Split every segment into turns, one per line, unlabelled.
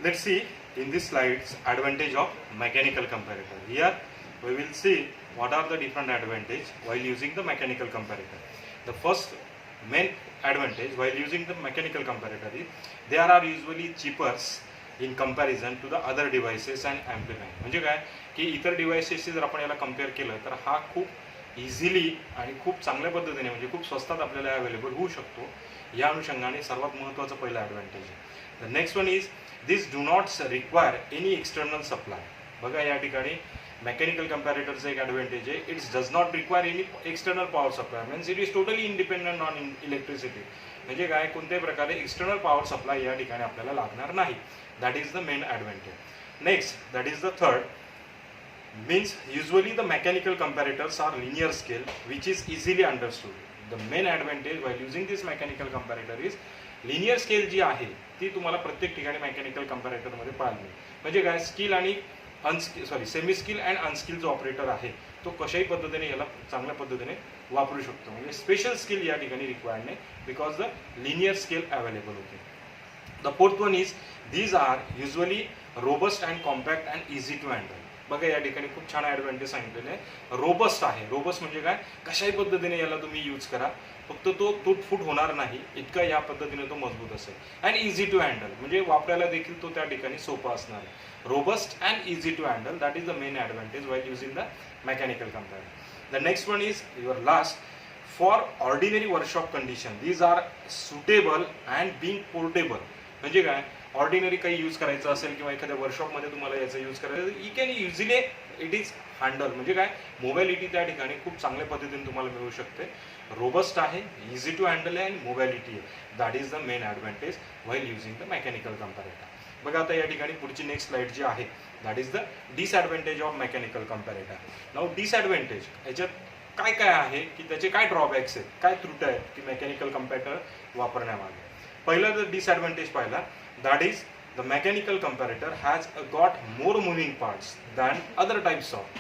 Let's see in this slides advantage of mechanical comparator. Here we will see what are the different advantage while using the mechanical comparator. The first main advantage while using the mechanical comparator is they are usually cheaper in comparison to the other devices and amplifier. म्हणजे काय की इतर डिव्हाइसेसशी जर आपण याला compare केलं तर हा खूप इझिली आणि खूप चांगल्या पद्धतीने म्हणजे खूप स्वस्तात आपल्याला अवेलेबल होऊ शकतो. या अनुषंगाने सर्वात महत्त्वाचं पहिलं ॲडव्हान्टेज आहे. The next one is this do not require any external supply. बघा या ठिकाणी मेकॅनिकल कंपॅरेटरचं एक ॲडव्हान्टेज आहे, it's does not require any external power supply. Means it is totally independent on electricity. म्हणजे काय कोणत्याही प्रकारे एक्सटर्नल पॉवर सप्लाय या ठिकाणी आपल्याला लागणार नाही. That is the main advantage. Next that is the third means usually the mechanical comparators are linear scale which is easily understood. The main advantage while using this mechanical comparator is linear scale जी आहे ती तुम्हाला प्रत्येक ठिकाणी mechanical comparator मध्ये पाहायला मिळेल. म्हणजे काय स्किल आणि सेमी स्किल अँड अनस्किल जो ऑपरेटर आहे तो कशाही पद्धतीने याला चांगल्या पद्धतीने वापरू शकतो. म्हणजे स्पेशल स्किल या ठिकाणी रिक्वायर्ड नाही because the linear scale available होते. The fourth one is these are usually robust and compact and easy to handle. बघा या ठिकाणी खूप छान ॲडव्हान्टेज सांगितलेले आहे. रोबस्ट आहे. रोबस्ट म्हणजे काय कशाही पद्धतीने याला तुम्ही यूज करा फक्त तो तुटफूट होणार नाही इतका या पद्धतीने तो मजबूत असेल. अँड इझी टू हँडल म्हणजे वापरायला देखील तो त्या ठिकाणी सोपा असणार आहे. Robust and easy to handle that is the main advantage while using the mechanical comparator. The next one is your last for ordinary workshop condition these are suitable and being portable. म्हणजे काय ordinary काही use करायचं असेल किंवा एखाद्या वर्कशॉपमध्ये तुम्हाला याचा use करायचं you can easily it is handle. म्हणजे काय मोबाईलिटी त्या ठिकाणी खूप चांगल्या पद्धतीने तुम्हाला मिळू शकते. रोबस्ट आहे, इझी टू हँडल आहे आणि मोबाईलिटी आहे. That is the main advantage while using the mechanical comparator. बघा आता या ठिकाणी पुढची नेक्स्ट स्लाइड जी आहे that is the disadvantage of mechanical comparator. Now disadvantage याच्यात काय काय आहे की त्याचे काय ड्रॉबॅक्स आहेत, काय त्रुटी आहेत की मेकॅनिकल कंपॅरेटर वापरण्यामागे. पहिला जर डिसॲडव्हान्टेज पाहिला that is the mechanical comparator has got more moving parts than other types of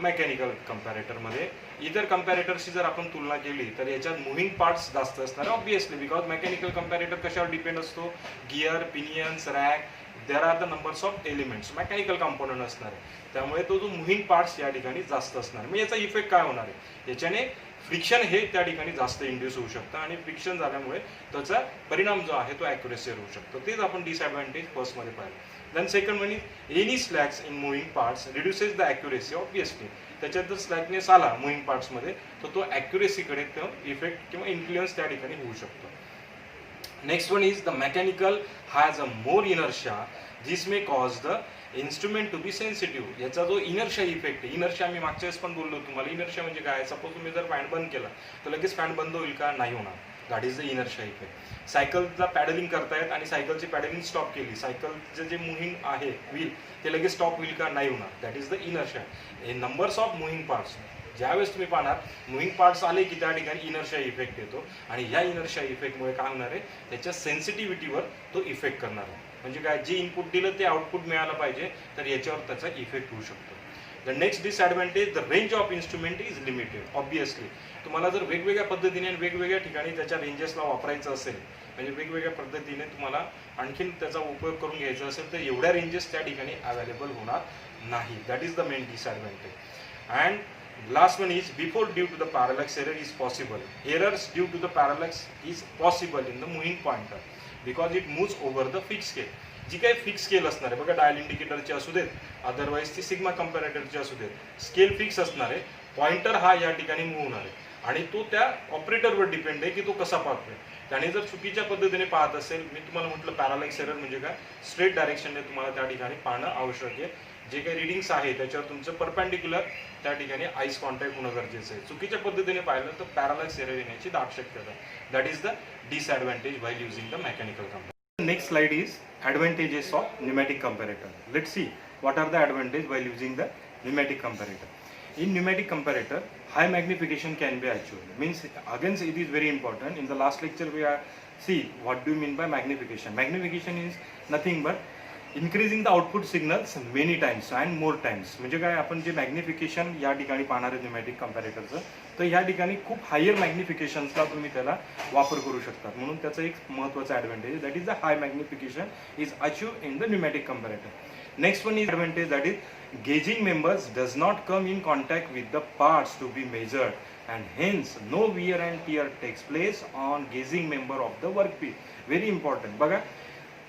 mechanical comparator. मध्ये इतर कंपॅरेटरशी जर आपण तुलना केली तर याच्यात मुव्हिंग पार्ट्स जास्त असणार ऑब्विसली बिकॉज मेकॅनिकल कंपॅरेटर कशावर डिपेंड असतो gear, pinions, rack, there are the numbers of elements mechanical component असणार आहे. त्यामुळे तो जो मुव्हिंग पार्ट्स या ठिकाणी जास्त असणार. मग याचा इफेक्ट काय होणार आहे याच्याने फ्रिक्शन हे त्या ठिकाणी जास्त इंड्यूस होऊ शकतं आणि फ्रिक्शन झाल्यामुळे त्याचा परिणाम जो आहे तो ॲक्युरेसीवर होऊ शकतो. तेच आपण डिसॲडव्हान्टेज फर्स्टमध्ये पाहिलं. Then second one is any slacks in moving parts reduces the accuracy obviously. त्याच्यात जर स्लॅकनेस आला मुव्हिंग पार्ट्समध्ये तर तो ॲक्युरेसीकडे तो इफेक्ट किंवा इन्फ्लुएन्स त्या ठिकाणी होऊ शकतो. Next one is the mechanical has a more inertia this may cause the instrument to be sensitive. याचा जो इनर्शिया इफेक्ट आहे, इनर्शिया मी मागच्या वेळेस पण बोललो तुम्हाला. इनर्शिया म्हणजे काय, सपोज तुम्ही जर फॅन बंद केला तर लगेच फॅन बंद होईल का, नाही होणार. That is the inertia effect. सायकलला पॅडलिंग करतायत आणि सायकलची पॅडलिंग स्टॉप केली, सायकलचं जे मुव्हिंग आहे व्हील ते लगेच स्टॉप होईल का, नाही होणार. That is the inertia. हे नंबर्स ऑफ मुव्हिंग पार्ट्स ज्यावेळेस तुम्ही पाहणार मुव्हिंग पार्ट्स आले की त्या ठिकाणी इनर्शिया इफेक्ट येतो आणि ह्या इनर्शिया इफेक्टमुळे काय होणार आहे त्याच्या सेन्सिटिव्हिटीवर तो इफेक्ट करणार आहे. म्हणजे काय जे इनपुट दिलं ते आउटपुट मिळालं पाहिजे तर याच्यावर त्याचा इफेक्ट होऊ शकतो. The next disadvantage the range of instrument is limited. Obviously तुम्हाला जर वेगवेगळ्या पद्धतीने आणि वेगवेगळ्या ठिकाणी त्याच्या रेंजेसला वापरायचं असेल म्हणजे वेगवेगळ्या पद्धतीने तुम्हाला आणखीन त्याचा उपयोग करून घ्यायचा असेल तर एवढ्या रेंजेस त्या ठिकाणी अवेलेबल होणार नाही. That is the main disadvantage. And last one is before due to the parallax error is possible. Errors due to the parallax is possible in the moving pointer because it moves over the fixed scale. जी काही fix scale असणार आहे बघा dial इंडिकेटरची असू देत otherwise ती sigma कंपॅरेटरची असू देत scale fix असणार आहे. पॉइंटर हा या ठिकाणी मूव्ह होणार आहे आणि तो त्या ऑपरेटरवर डिपेंड आहे की तो कसा पाहतोय. त्याने जर चुकीच्या पद्धतीने पाहत असेल, मी तुम्हाला म्हटलं पॅरालॅक्स एरर म्हणजे काय स्ट्रेट डायरेक्शनने तुम्हाला त्या ठिकाणी पाहणं आवश्यक आहे. जे काही रिडिंग्स आहे त्याच्यावर तुमचं परपेंडिक्युलर त्या ठिकाणी आईस कॉन्टॅक्ट होणं गरजेचं आहे. चुकीच्या पद्धतीने पाहिलं तर पॅरालॅक्स एरर येण्याची दाट शक्यता. That is the disadvantage while using the mechanical comparator. Next slide is advantages of pneumatic comparator. Let's see what are the advantages while using the pneumatic comparator. In pneumatic comparator, high magnification can be achieved. Means again it is very important. In the last lecture we are see what do you mean by magnification. Magnification is nothing but increasing the output signals many times and more times. म्हणजे काय, आपण जे magnification या ठिकाणी पाहणार आहे pneumatic कम्पॅरेटरचं, तर ह्या ठिकाणी खूप हायर मॅग्निफिकेशन्सला तुम्ही त्याला वापर करू शकता. म्हणून त्याचं एक महत्त्वाचं advantage that is the high magnification is achieve in the pneumatic comparator. Next one is advantage that is gauging members does not come in contact with the parts to be measured and hence no wear and tear takes place on gauging member of the workpiece. Very important. बघा,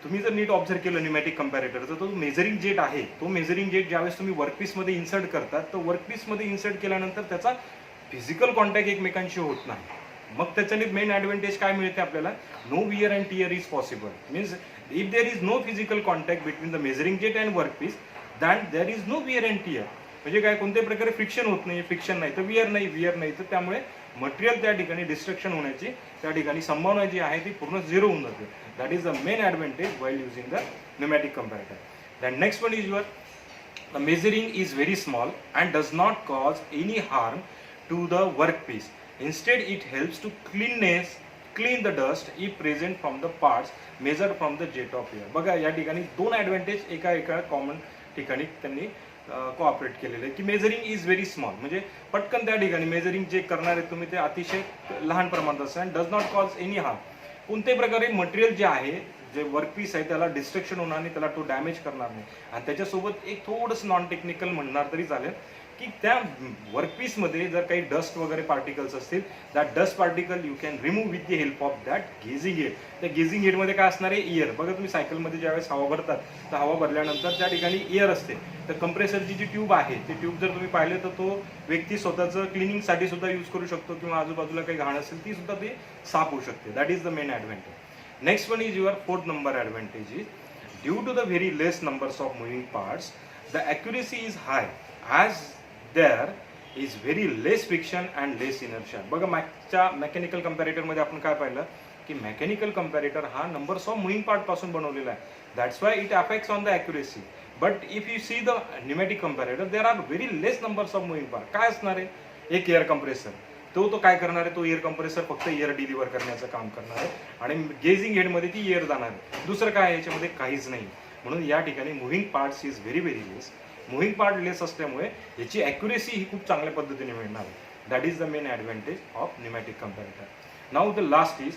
तुम्ही जर नीट observe केलं pneumatic कम्पॅरेटरचं, तो measuring jet आहे, तो measuring jet ज्यावेळेस तुम्ही वर्कपीसमध्ये insert करतात, तर वर्कपीसमध्ये इन्सर्ट केल्यानंतर त्याचा फिजिकल कॉन्टॅक्ट एकमेकांशी होत नाही. मग त्याच्याने मेन ॲडव्हान्टेज काय मिळते आपल्याला, no wear and tear is possible. Means if there is no physical contact between the measuring jet and workpiece then there is no wear and tear. म्हणजे काय, कोणत्याही प्रकारे फ्रिक्शन होत नाही, फ्रिक्शन नाही तर वियर नाही, तर त्यामुळे मटेरियल त्या ठिकाणी डिस्ट्रक्शन होण्याची त्या ठिकाणी संभावना जी आहे ती पूर्ण झिरो होऊन जाते. That is the main advantage while using the pneumatic comparator. Then next one is your the measuring is very small and does not cause any harm to the workpiece. Instead, it helps to clean the dust if present from the parts measured from the jet of air. बघा, या ठिकाणी दोन advantage एका common ठिकाणी त्यांनी cooperate केलेलं आहे की मेजरिंग इज व्हेरी स्मॉल. म्हणजे पटकन त्या ठिकाणी मेजरिंग जे करणार आहे तुम्ही ते अतिशय लहान प्रमाणात असतं and does not cause any harm. कोणत्याही प्रकारे मटेरियल जे आहे, जे वर्कपीस आहे, त्याला डिस्ट्रक्शन होणार नाही, त्याला तो डॅमेज करणार नाही. आणि त्याच्यासोबत एक थोडंसं नॉन टेक्निकल म्हणणार तरी चालेल की त्या वर्कपीसमध्ये जर काही डस्ट वगैरे पार्टिकल्स असतील, that dust particle you can remove with the help of that gauging head. त्या गेजिंग हेडमध्ये काय असणार आहे, इयर. बघा, तुम्ही सायकलमध्ये ज्यावेळेस हवा भरतात, तर हवा भरल्यानंतर त्या ठिकाणी इयर असते. तर कंप्रेसरची जी ट्यूब आहे, ती ट्यूब जर तुम्ही पाहिले तर तो व्यक्ती स्वतःचं क्लिनिंगसाठी सुद्धा यूज करू शकतो किंवा आजूबाजूला काही घाण असेल ती सुद्धा ते साफ होऊ शकते. That is the main advantage. Next one is your fourth number advantage is due to the very less numbers of moving parts the accuracy is high as there is very less friction and less inertia. बघा, मागच्या mechanical कम्पॅरेटरमध्ये आपण काय पाहिलं की mechanical comparator हा numbers of moving part पासून बनवलेला आहे. That's why it affects on the accuracy. But if you see the pneumatic comparator there are very less numbers of moving part. काय असणार आहे, एक एअर कंप्रेसर, तो काय करणार आहे, तो एअर कंप्रेसर फक्त एअर डिलिव्हर करण्याचं काम करणार आहे आणि गेजिंग हेडमध्ये ती एअर जाणार आहे. दुसरं काय, याच्यामध्ये काहीच नाही. म्हणून या ठिकाणी moving parts is very less. Moving part less असल्यामुळे याची ॲक्युरेसी ही खूप चांगल्या पद्धतीने मिळणार आहे. That is the main advantage of pneumatic comparator. Now the last is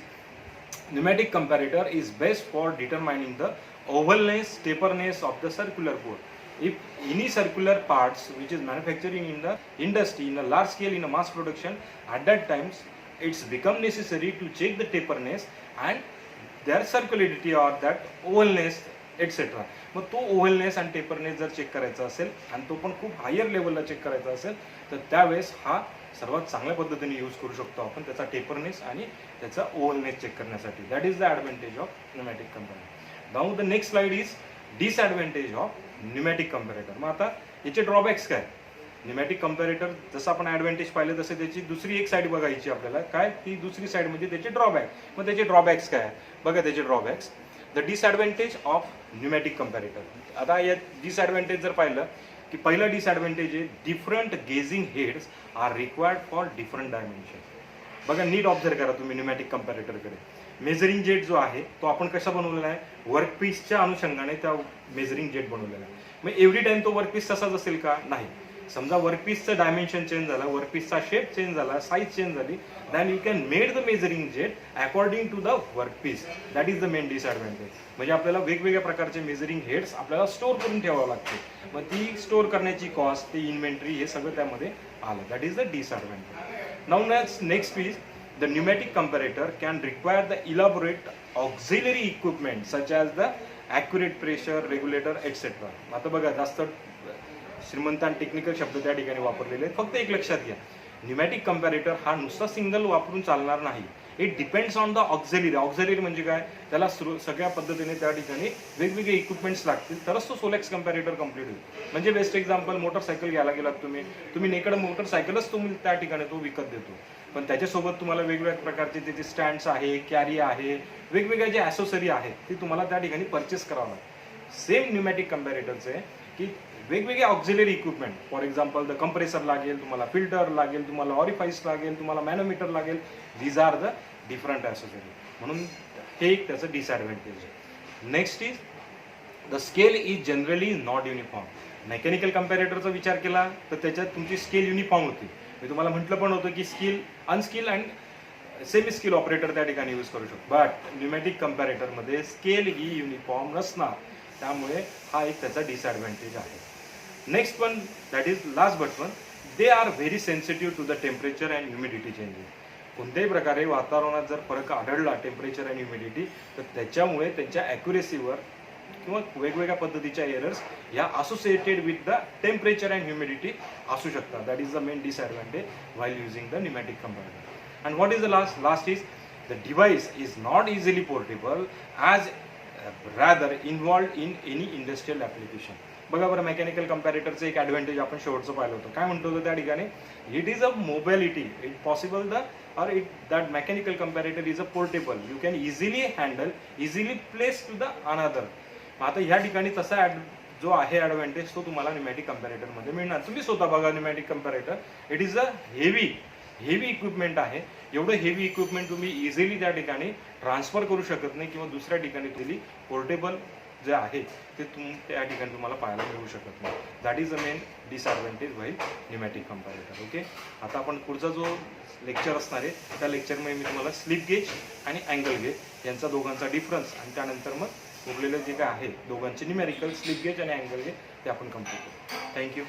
pneumatic comparator is best for determining the ovalness, taperness of the circular bore. If any circular parts which is manufacturing in the industry in a large scale in a mass production, at that times it's become necessary to check the taperness and their circularity or that ovalness etc. मग तो ओव्हलनेस आणि टेपरनेस जर check करायचा असेल आणि तो पण खूप हायर लेवलला चेक करायचा असेल, तर त्यावेळेस हा सर्वात चांगल्या पद्धतीने यूज करू शकतो आपण त्याचा टेपरनेस आणि त्याचा ओव्हलनेस चेक करण्यासाठी. That is the advantage of pneumatic comparator. Now the next slide is disadvantage of pneumatic comparator. मग आता याचे ड्रॉबॅक्स काय, न्यूमॅटिक कम्पॅरेटर जसं आपण ॲडव्हान्टेज पाहिलं तसं त्याची दुसरी एक साईड बघायची आपल्याला. काय, ती दुसरी साईड म्हणजे त्याचे ड्रॉबॅक. मग त्याचे ड्रॉबॅक्स काय, बघा त्याचे drawbacks. The disadvantage of pneumatic comparator. आता या डिसॲडव्हान्टेज जर पाहिलं की पहिला डिसॲडव्हान्टेज आहे different gauging heads are required for different dimension. बघा, नीट ऑब्झर्व करा तुम्ही न्यूमॅटिक कम्पॅरेटरकडे. मेजरिंग जेट जो आहे तो आपण कसा बनवलेला आहे, वर्कपीसच्या अनुषंगाने त्या मेजरिंग जेट बनवलेला आहे. मग एव्हरी टाइम तो वर्कपीस तसाच असेल का, नाही. समजा वर्कपीसचं डायमेन्शन चेंज झाला, वर्कपीसचा शेप चेंज झाला, साईज चेंज झाली, then you can made the measuring jet according to the workpiece. That is the main disadvantage. म्हणजे आपल्याला वेगवेगळ्या प्रकारचे मेजरिंग हेड्स आपल्याला स्टोअर करून ठेवावं लागते. मग ती स्टोअर करण्याची कॉस्ट, ती इन्व्हेंटरी, हे सगळं त्यामध्ये आलं. That is the disadvantage. Now next is the pneumatic comparator can require the elaborate auxiliary equipment such as the accurate pressure regulator etcetera. आता बघा, जास्त श्रीमंत आणि टेक्निकल शब्द त्या ठिकाणी वापरलेले आहेत. फक्त एक लक्षात घ्या, न्यूमॅटिक कम्पॅरेटर हा नुसता सिंगल वापरून चालणार नाही. It depends on the auxiliary. Auxiliary म्हणजे काय, त्याला सगळ्या पद्धतीने त्या ठिकाणी वेगवेगळे इक्विपमेंट्स लागतील तरच तो सोलेक्स कम्पॅरेटर कम्प्लीट होईल. म्हणजे बेस्ट एक्झाम्पल, मोटरसायकल घ्यायला गेलात तुम्ही नेकड मोटरसायकलच तुम्ही त्या ठिकाणी तो विकत देतो, पण त्याच्यासोबत तुम्हाला वेगवेगळ्या प्रकारचे त्याचे स्टँड्स आहे, कॅरी आहे, वेगवेगळ्या जे ॲसेसरी आहेत ती तुम्हाला त्या ठिकाणी परचेस करावं लागतं. सेम न्यूमॅटिक कम्पॅरेटरचं आहे की वेगवेगळे auxiliary equipment, for example the compressor लागेल, तुम्हाला फिल्टर लागेल, तुम्हाला ऑरिफाईस लागेल, तुम्हाला मॅनोमीटर लागेल. These are the different accessory. म्हणून हे एक त्याचं डिसॲडव्हान्टेज आहे. Next is the scale is generally not uniform. Mechanical कम्पॅरेटरचा विचार केला तर त्याच्यात तुमची स्केल युनिफॉर्म होती. मी तुम्हाला म्हटलं पण होतं की skill unskill and semi skill operator त्या ठिकाणी यूज करू शकतो. बट न्यूमॅटिक कम्पॅरेटरमध्ये स्केल ही युनिफॉर्म नसणार, त्यामुळे हा एक त्याचा डिसएडव्हान्टेज आहे. Next one, that is last but one, they are very sensitive to the temperature and humidity changes. कोणत्याही प्रकारे वातावरणात जर फरक आढळला टेम्परेचर आणि ह्युमिडिटी, तर त्याच्यामुळे त्यांच्या ॲक्युरेसीवर किंवा वेगवेगळ्या पद्धतीच्या एरर्स या associated with the temperature and humidity असू शकतात. That is the main disadvantage while using the pneumatic comparator. And what is the last is the device is not easily portable as rather involved in any industrial application. बघा बरं, mechanical कम्पॅरेटरचं एक advantage आपण शेवटचं पाहिलं होतं. काय म्हणतो होतं त्या ठिकाणी, it is a mobility, it possible the or it that mechanical comparator is a portable, you can easily handle, easily place to the another. आता ह्या ठिकाणी तसा जो आहे ॲडव्हान्टेज तो तुम्हाला न्यूमॅटिक कम्पॅरेटरमध्ये मिळणार. तुम्ही स्वतः बघा pneumatic comparator, it is a heavy equipment आहे. एवढं हेवी इक्विपमेंट तुम्ही इझिली त्या ठिकाणी ट्रान्सफर करू शकत नाही किंवा दुसऱ्या ठिकाणी तुम्ही पोर्टेबल जे आहे ते त्या ठिकाणी तुम्हाला पाहायला मिळू शकत नाही. That is the main disadvantage while pneumatic comparator. Okay, आता आपण पुढचा जो लेक्चर असणार आहे त्या लेक्चरमध्ये मी तुम्हाला स्लिप गेज आणि अँगल गेज यांचा दोघांचा डिफरन्स आणि त्यानंतर मग उरलेलं जे काय आहे दोघांचे न्यूमेरिकल स्लिप गेज आणि अँगल गेज ते आपण कम्प्लीट करू. थँक्यू.